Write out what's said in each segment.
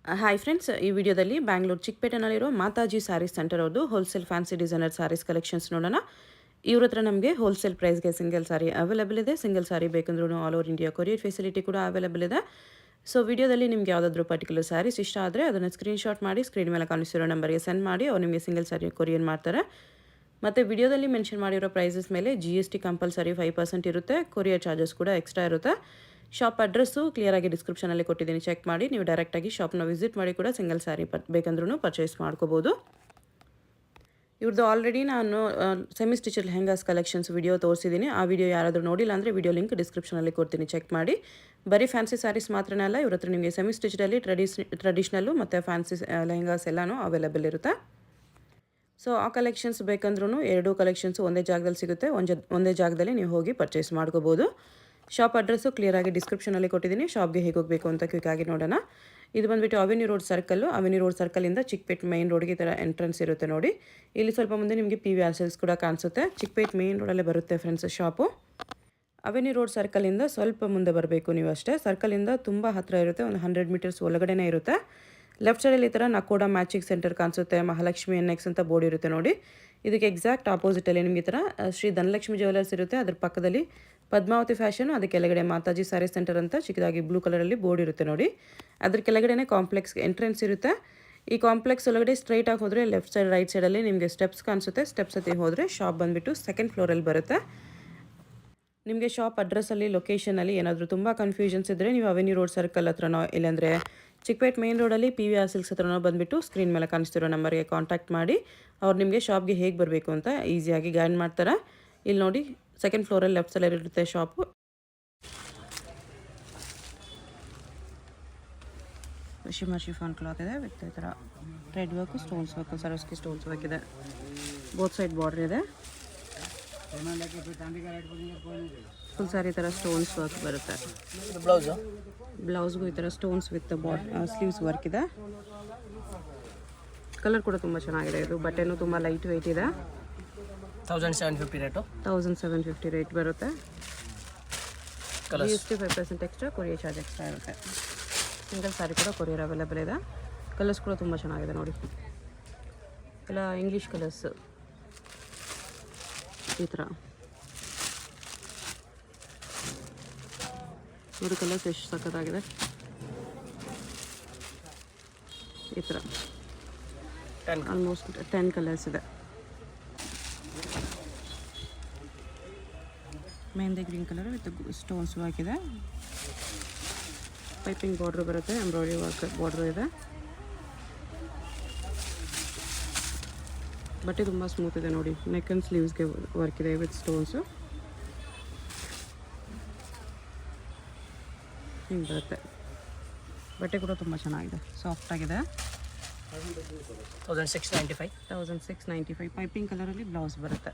Hi friends, ಈ ವಿಡಿಯೋದಲ್ಲಿ ಬ್ಯಾಂಗ್ಳೂರು ಚಿಕ್ಕಪೇಟೆನಲ್ಲಿರೋ ಮಾತಾಜಿ ಸ್ಯಾರೀಸ್ ಸೆಂಟರ್ ಅವ್ರದ್ದು wholesale fancy designer sarees collections ನೋಡೋಣ. ಇವ್ರ ಹತ್ರ ನಮಗೆ ಹೋಲ್ಸೇಲ್ ಪ್ರೈಸ್ಗೆ ಸಿಂಗಲ್ ಸಾರಿ ಅವೈಲೇಬಲ್ ಇದೆ. ಸಿಂಗಲ್ ಸಾರಿ ಬೇಕಂದ್ರೂ all over India courier facility ಕೂಡ ಅವೈಲೇಬಲ್ ಇದೆ. ಸೊ ವಿಡಿಯೋದಲ್ಲಿ ನಿಮಗೆ ಯಾವುದಾದ್ರೂ ಪರ್ಟಿಕ್ಯುಲರ್ ಸ್ಯಾರೀಸ್ ಇಷ್ಟ ಆದರೆ ಅದನ್ನು ಸ್ಕ್ರೀನ್ಶಾಟ್ ಮಾಡಿ ಸ್ಕ್ರೀನ್ ಮೇಲೆ ಕಾಣಿಸಿರೋ ನಂಬರ್ಗೆ ಸೆಂಡ್ ಮಾಡಿ ಅವ್ರು ನಿಮಗೆ ಸಿಂಗಲ್ ಸಾರಿ ಕೊರಿಯರ್ ಮಾಡ್ತಾರೆ. ಮತ್ತು ವಿಡಿಯೋದಲ್ಲಿ ಮೆನ್ಷನ್ ಮಾಡಿರೋ ಪ್ರೈಸಸ್ ಮೇಲೆ GST ಕಂಪಲ್ಸರಿ 5% ಇರುತ್ತೆ. ಕೊರಿಯರ್ ಚಾರ್ಜಸ್ ಕೂಡ ಎಕ್ಸ್ಟ್ರಾ ಇರುತ್ತೆ. ಶಾಪ್ ಅಡ್ರೆಸ್ಸು ಕ್ಲಿಯರಾಗಿ ಡಿಸ್ಕ್ರಿಪ್ಷನಲ್ಲಿ ಕೊಟ್ಟಿದ್ದೀನಿ, ಚೆಕ್ ಮಾಡಿ. ನೀವು ಡೈರೆಕ್ಟಾಗಿ ಶಾಪ್ನ ವಿಸಿಟ್ ಮಾಡಿ ಕೂಡ ಸಿಂಗಲ್ ಸ್ಯಾರಿ ಬೇಕಂದ್ರೂ ಪರ್ಚೇಸ್ ಮಾಡ್ಕೋಬೋದು. ಇವ್ರದ್ದು ಆಲ್ರೆಡಿ ನಾನು semi stitch lehengas collections video ತೋರಿಸಿದ್ದೀನಿ. ಆ ವಿಡಿಯೋ ಯಾರಾದರೂ ನೋಡಿಲ್ಲ ಅಂದರೆ ವಿಡಿಯೋ ಲಿಂಕ್ ಡಿಸ್ಕ್ರಿಪ್ಷನಲ್ಲಿ ಕೊಡ್ತೀನಿ, ಚೆಕ್ ಮಾಡಿ. ಬರೀ ಫ್ಯಾನ್ಸಿ ಸ್ಯಾರೀಸ್ ಮಾತ್ರನೇ ಅಲ್ಲ, ಇವ್ರ ಹತ್ರ ನಿಮಗೆ ಸೆಮಿ ಸ್ಟಿಚ್ಡಲ್ಲಿ ಟ್ರೆಡಿಷ್ನಲ್ಲು ಮತ್ತು ಫ್ಯಾನ್ಸಿ ಲೆಹಂಗಾಸ್ ಎಲ್ಲನೂ ಅವೈಲೇಬಲ್ ಇರುತ್ತೆ. ಸೊ ಆ ಕಲೆಕ್ಷನ್ಸ್ ಬೇಕಂದ್ರೂ ಎರಡೂ ಕಲೆಕ್ಷನ್ಸು ಒಂದೇ ಜಾಗದಲ್ಲಿ ಸಿಗುತ್ತೆ. ಒಂದೇ ಜಾಗದಲ್ಲಿ ನೀವು ಹೋಗಿ ಪರ್ಚೇಸ್ ಮಾಡ್ಕೋಬೋದು. ಶಾಪ್ ಅಡ್ರೆಸ್ಸು ಕ್ಲಿಯರಾಗಿ ಡಿಸ್ಕ್ರಿಪ್ಷನಲ್ಲಿ ಕೊಟ್ಟಿದ್ದೀನಿ. ಶಾಪ್ಗೆ ಹೇಗೆ ಹೋಗಬೇಕು ಅಂತ ಕ್ವಿಕ್ಕಾಗಿ ನೋಡೋಣ. ಇದು ಬಂದುಬಿಟ್ಟು avenue road circle. Avenue road ಸರ್ಕಲಿಂದ ಚಿಕ್ಕಪೇಟೆ ಮೇನ್ ರೋಡ್ಗೆ ಈ ಥರ ಎಂಟ್ರೆನ್ಸ್ ಇರುತ್ತೆ ನೋಡಿ. ಇಲ್ಲಿ ಸ್ವಲ್ಪ ಮುಂದೆ ನಿಮಗೆ PVR ಸೇಲ್ಸ್ ಕೂಡ ಕಾಣಿಸುತ್ತೆ. ಚಿಕ್ಕಪೇಟೆ ಮೇನ್ ರೋಡಲ್ಲೇ ಬರುತ್ತೆ ಫ್ರೆಂಡ್ಸ್ ಶಾಪು. ಅವೆನ್ಯೂ ರೋಡ್ ಸರ್ಕಲಿಂದ ಸ್ವಲ್ಪ ಮುಂದೆ ಬರಬೇಕು ನೀವು ಅಷ್ಟೇ. ಸರ್ಕಲಿಂದ ತುಂಬ ಹತ್ತಿರ ಇರುತ್ತೆ, ಒಂದು 100 ಮೀಟರ್ಸ್ ಒಳಗಡೆನೇ ಇರುತ್ತೆ. ಲೆಫ್ಟ್ ಸೈಡಲ್ಲಿ ಈ ಥರ ನಕೋಡ ಮ್ಯಾಚಿಂಗ್ ಸೆಂಟರ್ ಕಾಣಿಸುತ್ತೆ. ಮಹಾಲಕ್ಷ್ಮಿ NX ಅಂತ ಬೋರ್ಡ್ ಇರುತ್ತೆ ನೋಡಿ. ಇದಕ್ಕೆ ಎಕ್ಸಾಕ್ಟ್ ಆಪೋಸಿಟಲ್ಲಿ ನಿಮಗೆ ಈ ಥರ ಶ್ರೀ ಧನಲಕ್ಷ್ಮಿ ಜ್ಯುವೆಲರ್ಸ್ ಇರುತ್ತೆ. ಅದ್ರ ಪಕ್ಕದಲ್ಲಿ ಪದ್ಮಾವತಿ ಫ್ಯಾಷನ್, ಅದರ ಕೆಳಗಡೆ ಮಾತಾಜಿ ಸ್ಯಾರಿ ಸೆಂಟರ್ ಅಂತ ಚಿಕ್ಕದಾಗಿ ಬ್ಲೂ ಕಲರಲ್ಲಿ ಬೋರ್ಡ್ ಇರುತ್ತೆ ನೋಡಿ. ಅದ್ರ ಕೆಳಗಡೆನೇ ಕಾಂಪ್ಲೆಕ್ಸ್ಗೆ ಎಂಟ್ರೆನ್ಸ್ ಇರುತ್ತೆ. ಈ ಕಾಂಪ್ಲೆಕ್ಸ್ ಒಳಗಡೆ ಸ್ಟ್ರೈಟಾಗಿ ಹೋದರೆ ಲೆಫ್ಟ್ ಸೈಡ್ ರೈಟ್ ಸೈಡಲ್ಲಿ ನಿಮಗೆ ಸ್ಟೆಪ್ಸ್ ಕಾಣಿಸುತ್ತೆ. ಸ್ಟೆಪ್ಸ್ ಹತ್ತಿ ಹೋದರೆ ಶಾಪ್ ಬಂದುಬಿಟ್ಟು ಸೆಕೆಂಡ್ ಫ್ಲೋರಲ್ಲಿ ಬರುತ್ತೆ. ನಿಮಗೆ ಶಾಪ್ ಅಡ್ರೆಸ್ಸಲ್ಲಿ ಲೊಕೇಶನಲ್ಲಿ ಏನಾದರೂ ತುಂಬ ಕನ್ಫ್ಯೂಷನ್ಸ್ ಇದ್ದರೆ ನೀವು ಅವೆನ್ಯೂ ರೋಡ್ ಸರ್ಕಲ್ ಹತ್ರನೋ ಇಲ್ಲಾಂದರೆ ಚಿಕ್ಕಪೇಟೆ ಮೇನ್ ರೋಡಲ್ಲಿ PVR ಸಿಲ್ಕ್ಸ್ ಹತ್ರನೋ ಬಂದುಬಿಟ್ಟು ಸ್ಕ್ರೀನ್ ಮೇಲೆ ಕಾಣಿಸ್ತಿರೋ ನಂಬರ್ಗೆ ಕಾಂಟ್ಯಾಕ್ಟ್ ಮಾಡಿ ಅವ್ರು ನಿಮಗೆ ಶಾಪ್ಗೆ ಹೇಗೆ ಬರಬೇಕು ಅಂತ ಈಸಿಯಾಗಿ ಗೈಡ್ ಮಾಡ್ತಾರೆ. ಇಲ್ಲಿ ನೋಡಿ, ಸೆಕೆಂಡ್ ಫ್ಲೋರಲ್ಲಿ ಲೆಫ್ಟ್ ಸೈಡಲ್ಲಿ ಇರುತ್ತೆ ಶಾಪು. ಶಿಫಾನ್ ಕ್ಲಾತ್ ಇದೆ ವಿತ್ ಈ ಥರ thread work, stones work, Swarovski stones work ಇದೆ. ಬೋತ್ ಸೈಡ್ ಬಾರ್ಡರ್ ಇದೆ. ಫುಲ್ ಸ್ಯಾರಿ ಈ ಥರ ಸ್ಟೋನ್ಸ್ ವರ್ಕ್ ಬರುತ್ತೆ. ಬ್ಲೌಸ್ಗೂ ಈ ಥರ ಸ್ಟೋನ್ಸ್ ವಿತ್ ಸ್ಲೀವ್ಸ್ ವರ್ಕ್ ಇದೆ. ಕಲರ್ ಕೂಡ ತುಂಬ ಚೆನ್ನಾಗಿದೆ. ಇದು ಬಟ್ಟೆನೂ ತುಂಬ ಲೈಟ್ ವೆಯ್ಟ್ ಇದೆ. 1750 ರೇಟು. 1750 ರೇಟ್ ಬರುತ್ತೆ. GST 5% extra, courier charge extra ಇರುತ್ತೆ. ಸಿಂಗಲ್ ಸ್ಯಾರಿ ಕೂಡ ಕೊರಿಯರ್ ಅವೈಲೇಬಲ್ ಇದೆ. ಕಲರ್ಸ್ ಕೂಡ ತುಂಬ ಚೆನ್ನಾಗಿದೆ ನೋಡಿ. ಎಲ್ಲ ಇಂಗ್ಲೀಷ್ ಕಲರ್ಸ್ ಈ ಥರ ನೋಡಿ. ಕಲರ್ಸ್ ಎಷ್ಟು ಸಖತ್ತಾಗಿದೆ. ಈ ಥರ ಆಲ್ಮೋಸ್ಟ್ 10 ಕಲರ್ಸ್ ಇದೆ. Mehndi green colour with stones ಹಾಕಿದೆ. ಪೈಪಿಂಗ್ ಬಾರ್ಡ್ರ್ ಬರುತ್ತೆ, ಎಂಬ್ರಾಯ್ಡ್ರಿ ವರ್ಕ್ ಬಾರ್ಡ್ರ್ ಇದೆ. ಬಟ್ಟೆ ತುಂಬ ಸ್ಮೂತ್ ಇದೆ ನೋಡಿ. ನೆಕ್ ಆ್ಯಂಡ್ ಸ್ಲೀವ್ಸ್ಗೆ ವರ್ಕ್ ಇದೆ ವಿತ್ ಸ್ಟೋನ್ಸು. ಹಿಂಗೆ ಬರುತ್ತೆ. ಬಟ್ಟೆ ಕೂಡ ತುಂಬ ಚೆನ್ನಾಗಿದೆ, ಸಾಫ್ಟಾಗಿದೆ. 1695. ಪೈಪಿಂಗ್ ಕಲರಲ್ಲಿ ಬ್ಲೌಸ್ ಬರುತ್ತೆ.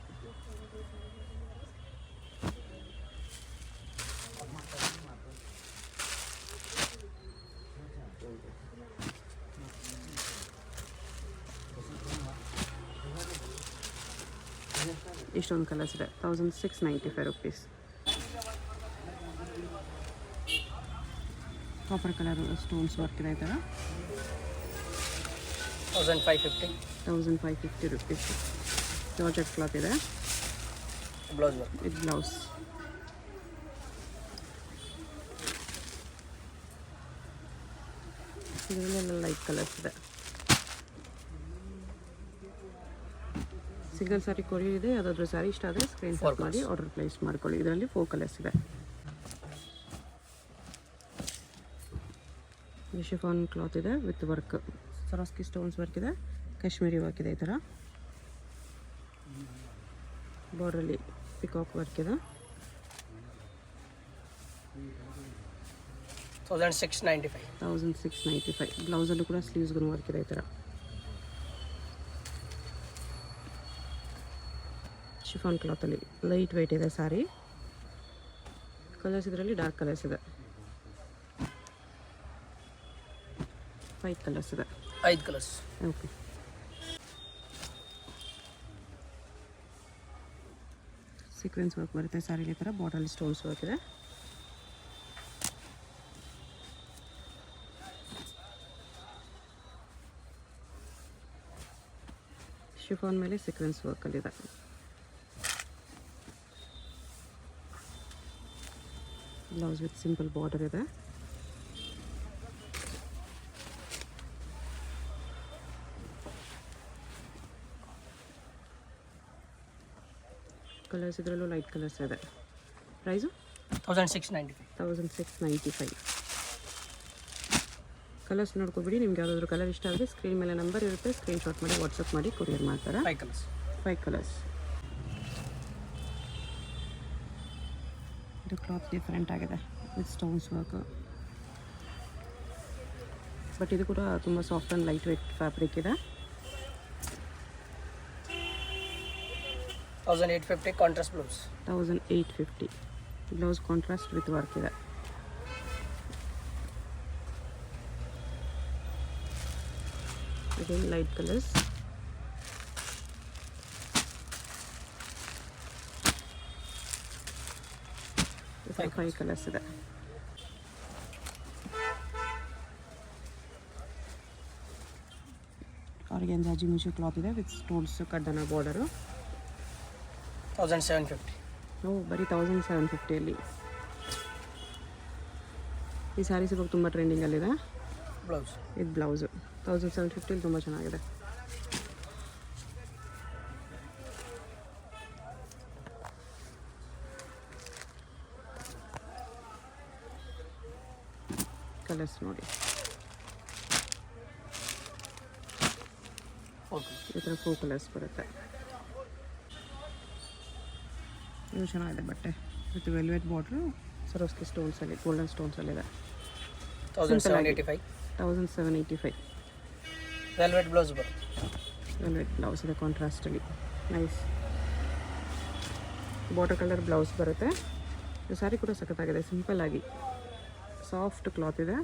ಇಷ್ಟೊಂದು ಕಲರ್ಸ್ ಇದೆ. 1695 rupees. Copper colour stones work ಇದೆ ಈ ಥರ. 1550 ರುಪೀಸ್. ಜಾರ್ಜೆಟ್ ಕ್ಲಾತ್ ಇದೆ. Blouse work with blouse. ಇದರಲ್ಲೆಲ್ಲ ಲೈಟ್ ಕಲರ್ಸ್ ಇದೆ. ಸಿಂಗಲ್ ಸ್ಯಾರಿ ಕೊರಿಯರ್ ಇದೆ. ಯಾವುದಾದ್ರೂ ಸ್ಯಾರಿ ಇಷ್ಟ ಆದರೆ ಸ್ಕ್ರೀನ್ಶಾಟ್ ಮಾಡಿ ಆರ್ಡರ್ ಪ್ಲೇಸ್ ಮಾಡ್ಕೊಳ್ಳಿ. ಇದರಲ್ಲಿ 4 ಕಲರ್ಸ್ ಇದೆ. ಶಿಫಾನ್ ಕ್ಲಾತ್ ಇದೆ ವಿತ್ ವರ್ಕ್, ಸರಸ್ಕಿ ಸ್ಟೋನ್ಸ್ ವರ್ಕ್ ಇದೆ, ಕಾಶ್ಮೀರಿ ವರ್ಕ್ ಇದೆ. ಈ ಥರ ಬಾರ್ಡ್ರಲ್ಲಿ ಪಿಕಾಕ್ ವರ್ಕ್ ಇದೆ. 1695. ಬ್ಲೌಸಲ್ಲೂ ಕೂಡ ಸ್ಲೀವ್ಸ್ಗೂ ವರ್ಕ್ ಇದೆ ಈ ಥರ. ಶಿಫಾನ್ ಕ್ಲಾತಲ್ಲಿ ಲೈಟ್ ವೆಯ್ಟ್ ಇದೆ ಸ್ಯಾರಿ. ಕಲರ್ಸ್ ಇದರಲ್ಲಿ ಡಾರ್ಕ್ ಕಲರ್ಸ್ ಇದೆ. 5 ಕಲರ್ಸ್ ಇದೆ. 5 ಕಲರ್ಸ್. ಓಕೆ. ಸೀಕ್ವೆನ್ಸ್ ವರ್ಕ್ ಬರುತ್ತೆ ಸ್ಯಾರಿಗೆ. ಈ ಥರ ಬಾರ್ಡರಲ್ಲಿ ಸ್ಟೋನ್ಸ್ ವರ್ಕ್ ಇದೆ. ಶಿಫಾನ್ ಮೇಲೆ ಸೀಕ್ವೆನ್ಸ್ ವರ್ಕಲ್ಲಿದೆ. ಬ್ಲೌಸ್ ವಿತ್ ಸಿಂಪಲ್ ಬಾರ್ಡರ್ ಇದೆ. ಕಲರ್ಸ್ ಇದರಲ್ಲೂ ಲೈಟ್ ಕಲರ್ಸ್ ಇದೆ. ಪ್ರೈಸು 1695. 1695. ಕಲರ್ಸ್ ನೋಡ್ಕೊಬಿಡಿ. ನಿಮ್ಗೆ ಯಾವುದಾದ್ರೂ ಕಲರ್ ಇಷ್ಟ ಆದರೆ ಸ್ಕ್ರೀನ್ ಮೇಲೆ ನಂಬರ್ ಇರುತ್ತೆ, ಸ್ಕ್ರೀನ್ಶಾಟ್ ಮಾಡಿ ವಾಟ್ಸಪ್ ಮಾಡಿ ಕೊರಿಯರ್ ಮಾಡ್ತಾರೆ. 5 colors. 5 ಕಲರ್ಸ್. ಇದು ಕ್ಲಾತ್ ಡಿಫ್ರೆಂಟ್ ಆಗಿದೆ ವಿತ್ ಸ್ಟೋನ್ಸ್ ವರ್ಕ್. ಬಟ್ ಇದು ಕೂಡ ತುಂಬ soft and light weight fabric ಇದೆ. 1850 contrast blouse. 1850 blouse contrast with work ಇದೆ. Again light colors. Five colors ಇದೆ. ಆರ್ಗೆನ್ಜಾ ಜಿಮಿಚು ಕ್ಲಾತ್ ಇದೆ ವಿತ್ ಸ್ಟೋನ್ಸ್ ಕಡ್ಡನ ಬಾರ್ಡರು. 1750. ಬರೀ 1750 ಈ ಸ್ಯಾರೀಸ್ ಇವಾಗ ತುಂಬ ಟ್ರೆಂಡಿಂಗಲ್ಲಿದೆ. ಬ್ಲೌಸ್ ಇದು ಬ್ಲೌಸು 1750 ತುಂಬ ಚೆನ್ನಾಗಿದೆ. ಕಲರ್ಸ್ ನೋಡಿ, ಈ ಥರ 4 ಕಲರ್ಸ್ ಬರುತ್ತೆ. ಇದು ಚೆನ್ನಾಗಿದೆ ಬಟ್ಟೆ ವಿತ್ ವೆಲ್ವೆಟ್ ಬಾರ್ಡ್ರು, ಸರೋಸ್ಕಿ ಸ್ಟೋನ್ಸಲ್ಲಿ, ಗೋಲ್ಡನ್ ಸ್ಟೋನ್ಸಲ್ಲಿದೆ. 1785. 1785 ವೆಲ್ವೆಟ್ ಬ್ಲೌಸ್ ಬರುತ್ತೆ. ವೆಲ್ವೆಟ್ ಬ್ಲೌಸ್ ಇದೆ ಕಾಂಟ್ರಾಸ್ಟಲ್ಲಿ. ನೈಸ್ ಬಾರ್ಡರ್ ಕಲರ್ ಬ್ಲೌಸ್ ಬರುತ್ತೆ. ಈ ಸ್ಯಾರಿ ಕೂಡ ಸಖತ್ತಾಗಿದೆ, ಸಿಂಪಲ್ ಆಗಿ ಸಾಫ್ಟ್ ಕ್ಲಾತ್ ಇದೆ.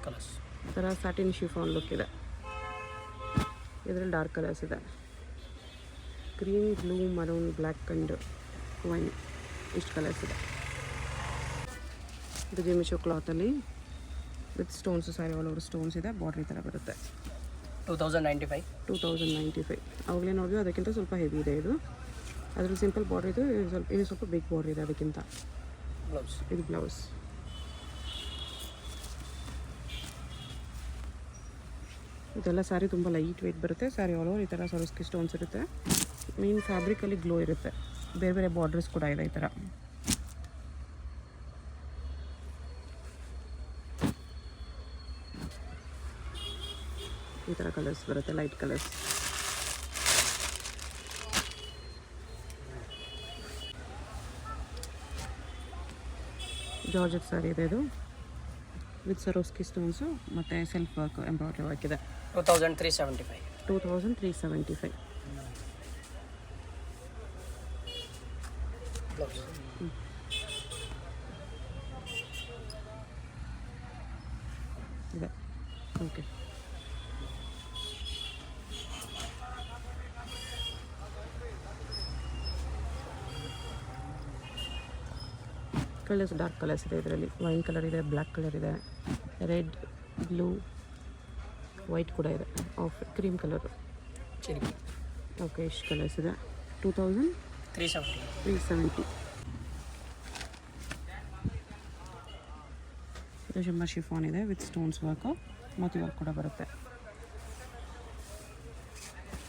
ಕಲರ್ಸ್ ಈ ಥರ ಸ್ಯಾಟಿನ್ ಶಿಫಾನ್ ಲುಕ್ ಇದೆ. ಇದರಲ್ಲಿ ಡಾರ್ಕ್ ಕಲರ್ಸ್ ಇದೆ. Green, blue, maroon, black and wine, ಇಷ್ಟು ಕಲರ್ಸ್ ಇದೆ. ಇದು ಜಿಮಿಚೋ ಕ್ಲಾತಲ್ಲಿ with stones, sari all over stones ಇದೆ. ಬಾರ್ಡ್ರ್ ಈ ಥರ ಬರುತ್ತೆ. 2095. 2095 ಅವಾಗಲೇ ನೋಡಿದ್ವಿ, ಅದಕ್ಕಿಂತ ಸ್ವಲ್ಪ ಹೆವಿ ಇದೆ ಇದು. ಅದ್ರಲ್ಲಿ ಸಿಂಪಲ್ ಬಾರ್ಡ್ರ್ ಇದು, ಇದು ಸ್ವಲ್ಪ ಬಿಗ್ ಬಾರ್ಡ್ರ್ ಇದೆ ಅದಕ್ಕಿಂತ. ಬ್ಲೌಸ್ ಇದು ಬ್ಲೌಸ್. ಇದೆಲ್ಲ ಸ್ಯಾರಿ ತುಂಬ ಲೈಟ್ ವೆಯ್ಟ್ ಬರುತ್ತೆ. ಸ್ಯಾರಿ ಆಲ್ ಓವರ್ ಈ ಥರ ಸರೋಸ್ಕಿ ಸ್ಟೋನ್ಸ್ ಇರುತ್ತೆ. ಮೇನ್ ಫ್ಯಾಬ್ರಿಕಲ್ಲಿ ಗ್ಲೋ ಇರುತ್ತೆ. ಬೇರೆ ಬೇರೆ ಬಾರ್ಡರ್ಸ್ ಕೂಡ ಇದೆ ಈ ಥರ. ಈ ಥರ ಕಲರ್ಸ್ ಬರುತ್ತೆ, ಲೈಟ್ ಕಲರ್ಸ್. ಜಾರ್ಜೆಟ್ ಸ್ಯಾರಿ ಇದೆ ಇದು ವಿತ್ ಸರೋಸ್ಕಿ ಸ್ಟೋನ್ಸು ಮತ್ತು ಸೆಲ್ಫ್ ವರ್ಕ್, ಎಂಬ್ರಾಯ್ಡ್ರಿ ವರ್ಕ್ ಇದೆ. 2375. 2375 ಬ್ಲೌಸ್ ಇದೆ. ಓಕೆ, ಕಲರ್ಸ್ ಡಾರ್ಕ್ ಕಲರ್ಸ್ ಇದೆ ಇದರಲ್ಲಿ. ವೈನ್ ಕಲರ್ ಇದೆ, ಬ್ಲ್ಯಾಕ್ ಕಲರ್ ಇದೆ, ರೆಡ್, ಬ್ಲೂ, ವೈಟ್ ಕೂಡ ಇದೆ, ಆಫ್ ಕ್ರೀಮ್ ಕಲರು. ಚಿರಿ ಓಕೆ, ಇಷ್ಟು ಕಲರ್ಸ್ ಇದೆ. 2370 ಇದು ಶಂಬರ್ ಶಿಫಾನ್ ಇದೆ with stones work, Moti work ಕೂಡ ಬರುತ್ತೆ.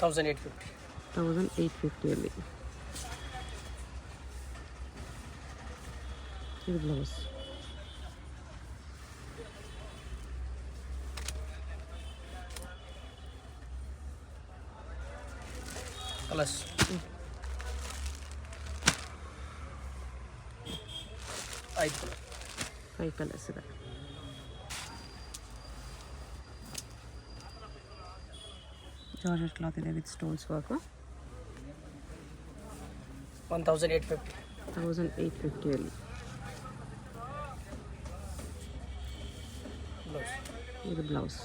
1850. 1850 ಇದು ಬ್ಲೌಸ್. ಕಲರ್ಸ್ 5 ಕಲರ್ಸ್ ಇದೆ. ಜಾರ್ಜೆಟ್ ಕ್ಲಾತ್ ಇದೆ ವಿತ್ ಸ್ಟೋನ್ಸ್ ವರ್ಕು. 1850. 1850 ಬ್ಲೌಸ್ ಇದು blouse.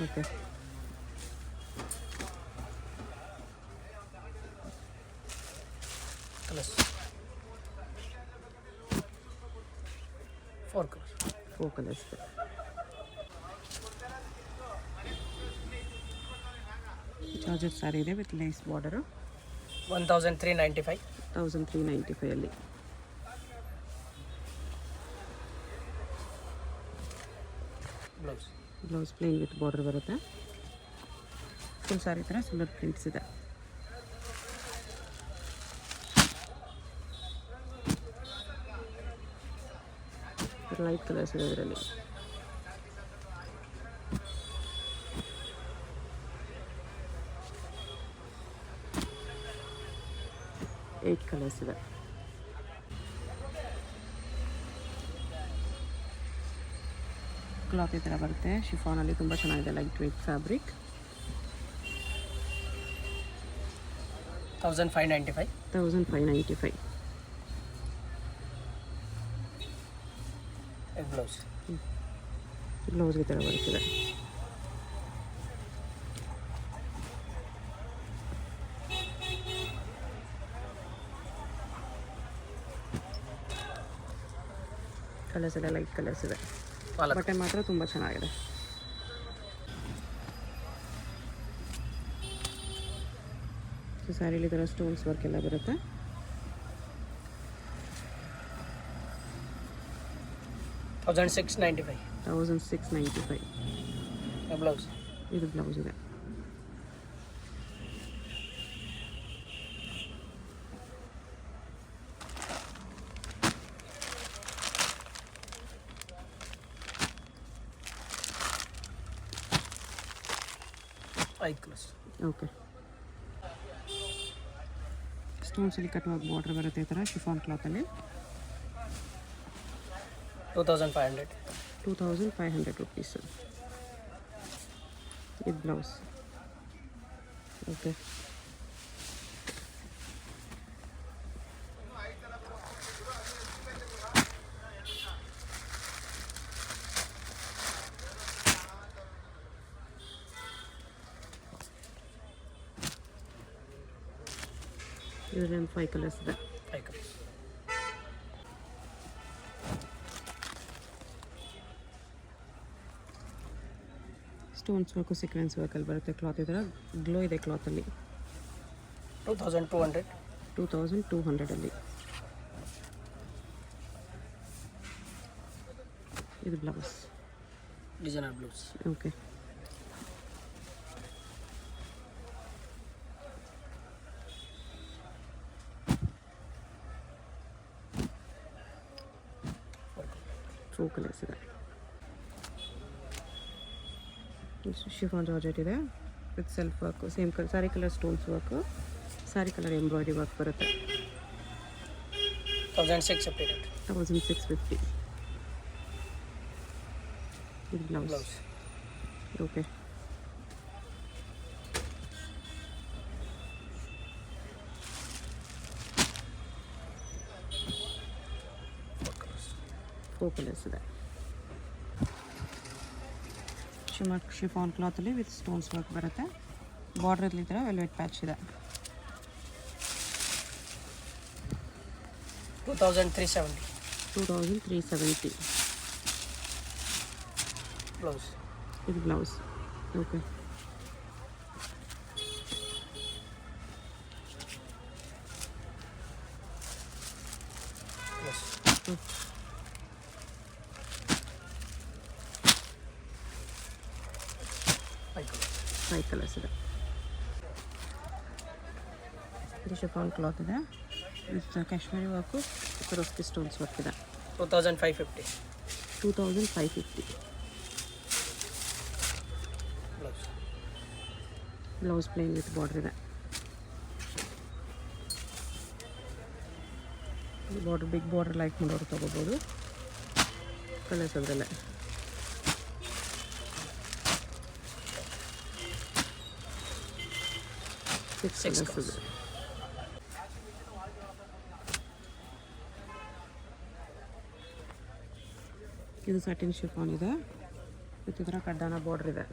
Okay, colours 4 colors. 4 colours ಇದೆ. ಜಾರ್ಜೆಟ್ ಸ್ಯಾರಿ ಇದೆ with lace border 1395. 1395 blouse blouse plain with border ಬರುತ್ತೆ. ಫುಲ್ ಸ್ಯಾರಿ ಥರ ಸಿಲ್ವರ್ ಪ್ರಿಂಟ್ಸ್ ಇದೆ. ಲೈಟ್ ಕಲರ್ಸ್ ಇದೆ ಇದರಲ್ಲಿ. ಏಟ್ ಕಲರ್ಸ್ ಇದೆ. ಕ್ಲಾತ್ ಈ ಥರ ಬರುತ್ತೆ. ಶಿಫಾನಲ್ಲಿ ತುಂಬ ಚೆನ್ನಾಗಿದೆ, light weight fabric. 1595. 1595 blouse blouse ಈ ಥರ ಬರ್ತದೆ. ಕಲರ್ಸ್ ಎಲ್ಲ ಲೈಟ್ ಕಲರ್ಸ್ ಇದೆ. ಬಟ್ಟೆ ಮಾತ್ರ ತುಂಬ ಚೆನ್ನಾಗಿದೆ. ಸೊ ಸ್ಯಾರಿಲಿ ಈ ಥರ ಸ್ಟೋನ್ಸ್ ವರ್ಕ್ ಎಲ್ಲ ಬರುತ್ತೆ. $1695. 1695 ಬ್ಲೌಸ್ ಇದು ಬ್ಲೌಸ್ ಇದೆ. ಐದು ಕಲರ್ಸ್. ಓಕೆ, ಸ್ಟೋನ್ಸಲ್ಲಿ ಕಟ್ಟುವಾಗ ಬಾರ್ಡ್ರ್ ಬರುತ್ತೆ ಈ ಥರ chiffon ಕ್ಲಾತಲ್ಲಿ. 2500. 2500 rupees. With blouse. Okay. ಇದರಲ್ಲಿ 5 ಕಲರ್ಸ್ ಇದೆ. 5 ಕಲರ್ಸ್. ಸ್ಟೋನ್ಸ್ ವರ್ಕು ಸೀಕ್ವೆನ್ಸ್ ವರ್ಕಲ್ಲಿ ಬರುತ್ತೆ. ಕ್ಲಾತ್ ಈ ಥರ ಗ್ಲೋ ಇದೆ ಕ್ಲಾತಲ್ಲಿ. 2200. 2200 ಇದು blouse. Designer blouse. Okay, four colours ಇದೆ. ಶಿಫಾನ್ ಜಾರ್ಜೆಟ್ ಇದೆ with self work. Same sari colour stones work, sari colour embroidery work ಬರುತ್ತೆ. 1600. 1650 ಇದು blouse. Blouse. Okay, four colours ಇದೆ. ಶಿಫಾನ್ ಕ್ಲಾತಲ್ಲಿ ವಿತ್ ಸ್ಟೋನ್ಸ್ ವರ್ಕ್ ಬರುತ್ತೆ. ಬಾರ್ಡ್ರಲ್ಲಿ ಈ ಥರ ವೆಲ್ವೆಟ್ ಪ್ಯಾಚ್ ಇದೆ. 2370. 2370 ಬ್ಲೌಸ್. ಇದು ಬ್ಲೌಸ್. Okay, blouse. 5 ಕಲರ್ಸ್ ಇದೆ. ಇದು ಶಿಫಾನ್ ಕ್ಲಾತ್ ಇದೆ with Kashmiri work, ಸರೋಸ್ಕಿ stones work ಇದೆ. 2550. 2550 blouse. Blouse plain with border ಇದೆ. ಬಾರ್ಡರ್ ಬಿಗ್ ಬಾರ್ಡರ್ ಲೈಕ್ ಮಾಡೋರು ತೊಗೋಬೋದು. ಕಲರ್ಸ್ ಅದರಲ್ಲೇ. ಸಿಕ್ಸ್ ಕಲರ್ಸ್ ಇದೆ. ಇದು ಸಟಿನ್ ಶಿಫಾನ್ ಇದೆ ವಿತ್ ಈ ಥರ ಕಡ್ಡಾನ ಬಾರ್ಡರ್ ಇದೆ.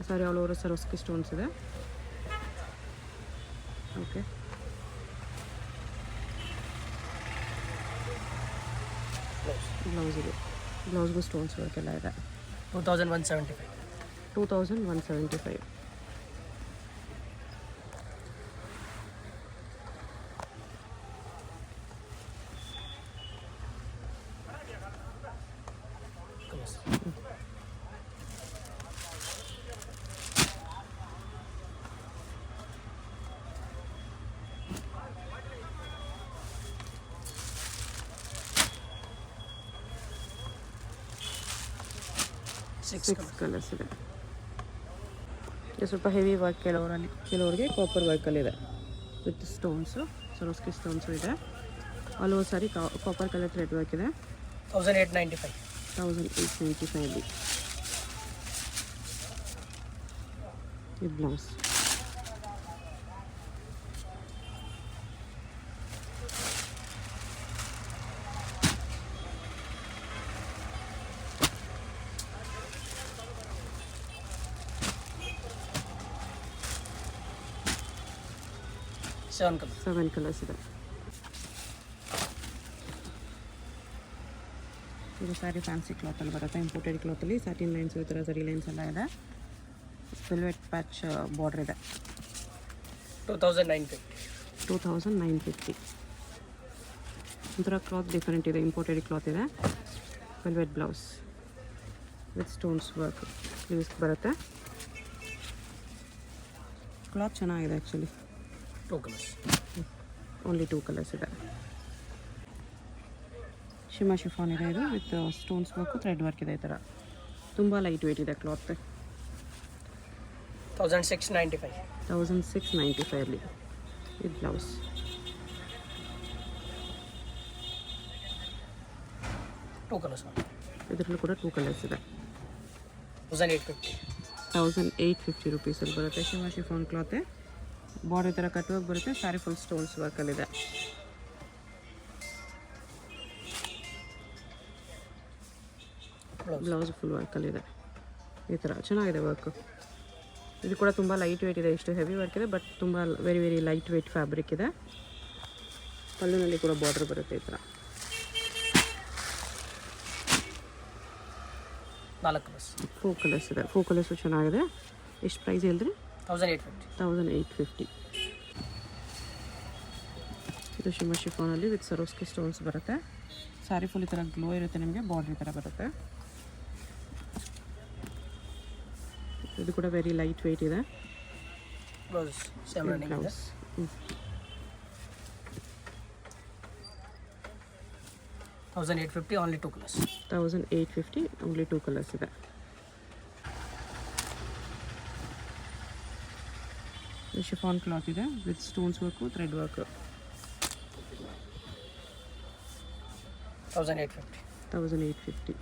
ಸಾರಿ ಆಲ್ ಓವರ್ ಸರೋಸ್ಕಿ ಸ್ಟೋನ್ಸ್ ಇದೆ. ಓಕೆ, ಬ್ಲೌಸ್ ಇದೆ. ಬ್ಲೌಸ್ಗೂ ಸ್ಟೋನ್ಸ್ ವರ್ಕ್ ಎಲ್ಲ ಇದೆ. 2175. 2175 6 6 colors. ಕಲರ್ಸ್ ಇದೆ. ಇದು ಸ್ವಲ್ಪ ಹೆವಿ ವರ್ಕ್ ಕೆಲವರಿಗೆ ಕಾಪರ್ ವರ್ಕಲ್ಲಿದೆ ವಿತ್ ಸ್ಟೋನ್ಸು, ಸರೋಸ್ಕಿ ಸ್ಟೋನ್ಸು ಇದೆ. All over sari copper colour thread work ಇದೆ. 1895. 1895 ಇದು ಬ್ಲೌಸ್. Seven colors. 7 ಕಲರ್ಸ್ ಇದೆ. ಇದು ಸ್ಯಾರಿ ಫ್ಯಾನ್ಸಿ ಕ್ಲಾತಲ್ಲಿ ಬರುತ್ತೆ, ಇಂಪೋರ್ಟೆಡ್ ಕ್ಲಾತಲ್ಲಿ ಸ್ಯಾಟಿನ್ ಲೈನ್ಸ್ ಈ ಥರ ಸರಿ ಲೈನ್ಸ್ ಎಲ್ಲ ಇದೆ. ವೆಲ್ವೆಟ್ ಪ್ಯಾಚ್ ಬಾರ್ಡರ್ ಇದೆ. 2950. 2950. ಒಂಥರ ಕ್ಲಾತ್ ಡಿಫರೆಂಟ್ ಇದೆ, ಇಂಪೋರ್ಟೆಡ್ ಕ್ಲಾತ್ ಇದೆ. Velvet blouse with stones work sleeves ಬರುತ್ತೆ. ಕ್ಲಾತ್ ಚೆನ್ನಾಗಿದೆ ಆ್ಯಕ್ಚುಲಿ. 2 colors. ಓನ್ಲಿ 2 ಕಲರ್ಸ್ ಇದೆ. ಶಿಮಾ ಶಿಫಾನ್ ಇದೆ ಇದು with stones work thread work ಇದೆ. ಈ ಥರ ತುಂಬ ಲೈಟ್ ವೆಯ್ಟ್ ಇದೆ ಕ್ಲಾತ್. 1695. 1695 ಇದು ಬ್ಲೌಸ್. Two colors. ಇದರಲ್ಲೂ ಕೂಡ 2 ಕಲರ್ಸ್ ಇದೆ. 1850. 1850 ರುಪೀಸಲ್ಲಿ ಬರುತ್ತೆ. ಶಿಮಾ ಶಿಫಾನ್ ಕ್ಲಾತೆ ಬಾರ್ಡರ್ ಥರ ಕಟ್ ವರ್ಕ್ ಬರುತ್ತೆ. ಸ್ಯಾರಿ ಫುಲ್ ಸ್ಟೋನ್ಸ್ ವರ್ಕಲ್ಲಿದೆ. ಬ್ಲೌಸ್ ಫುಲ್ ವರ್ಕಲ್ಲಿದೆ. ಈ ಥರ ಚೆನ್ನಾಗಿದೆ ವರ್ಕು. ಇದು ಕೂಡ ತುಂಬ ಲೈಟ್ ವೆಯ್ಟ್ ಇದೆ. ಇಷ್ಟು ಹೆವಿ ವರ್ಕ್ ಇದೆ ಬಟ್ ತುಂಬ ವೆರಿ ಲೈಟ್ ವೆಯ್ಟ್ ಫ್ಯಾಬ್ರಿಕ್ ಇದೆ. ಪಲ್ಲುನಲ್ಲಿ ಕೂಡ ಬಾರ್ಡರ್ ಬರುತ್ತೆ ಈ ಥರ. 4 colors. 4 ಕಲರ್ಸ್ ಇದೆ. 4 ಕಲರ್ಸು ಚೆನ್ನಾಗಿದೆ. ಎಷ್ಟು ಪ್ರೈಸ್ ಹೇಳಿದ್ರಿ? 1850. 1850. ಇದು ಶಿಮಾ ಶಿಫಾನಲ್ಲಿ ವಿತ್ ಸರೋಸ್ಕಿ ಸ್ಟೋನ್ಸ್ ಬರುತ್ತೆ. ಸ್ಯಾರಿ ಫುಲ್ ಈ ಥರ ಗ್ಲೋ ಇರುತ್ತೆ, ನಿಮಗೆ ಬಾರ್ಡರ್ ಈ ಥರ ಬರುತ್ತೆ. ಇದು ಕೂಡ ವೆರಿ ಲೈಟ್ ವೆಯ್ಟ್ ಇದೆ. Blouse. Same running. Blouse 1850. Only 2 colors. 1850 only 2 colours ಇದೆ. ಶಿಫಾನ್ ಕ್ಲಾತ್ ಇದೆ with stones work thread work. 1850. 1850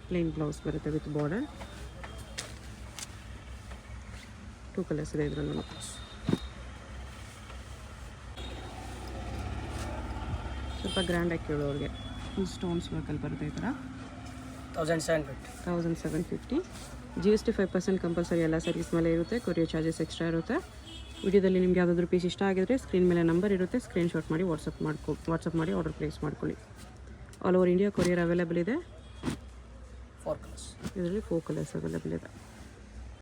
plain blouse ಬರುತ್ತೆ ವಿತ್ ಬಾರ್ಡರ್. 2 ಕಲರ್ಸ್ ಇದೆ ಇದರಲ್ಲೂ. ಸ್ವಲ್ಪ ಗ್ರ್ಯಾಂಡಾಗಿ ಕೇಳೋರಿಗೆ ಫುಲ್ ಸ್ಟೋನ್ಸ್ ವರ್ಕಲ್ಲಿ ಬರುತ್ತೆ ಈ ಥರ. 1750. 1750. GST 5% ಕಂಪಲ್ಸರಿ ಎಲ್ಲ ಸರ್ವಿಸ್ ಮೇಲೆ ಇರುತ್ತೆ. ಕೊರಿಯರ್ ಚಾರ್ಜಸ್ ಎಕ್ಸ್ಟ್ರಾ ಇರುತ್ತೆ. ವಿಡಿಯೋದಲ್ಲಿ ನಿಮ್ಗೆ ಯಾವುದಾದ್ರೂ ಪೀಸ್ ಇಷ್ಟ ಆಗಿದ್ರೆ ಸ್ಕ್ರೀನ್ ಮೇಲೆ ನಂಬರ್ ಇರುತ್ತೆ, ಸ್ಕ್ರೀನ್ಶಾಟ್ ಮಾಡಿ ವಾಟ್ಸಪ್ ಮಾಡಿ ಆರ್ಡರ್ ಪ್ಲೇಸ್ ಮಾಡ್ಕೊಳ್ಳಿ. All over India courier available ಇದೆ. 4 colors. ಇದರಲ್ಲಿ 4 ಕಲರ್ಸ್ ಅವೈಲೇಬಲ್ ಇದೆ.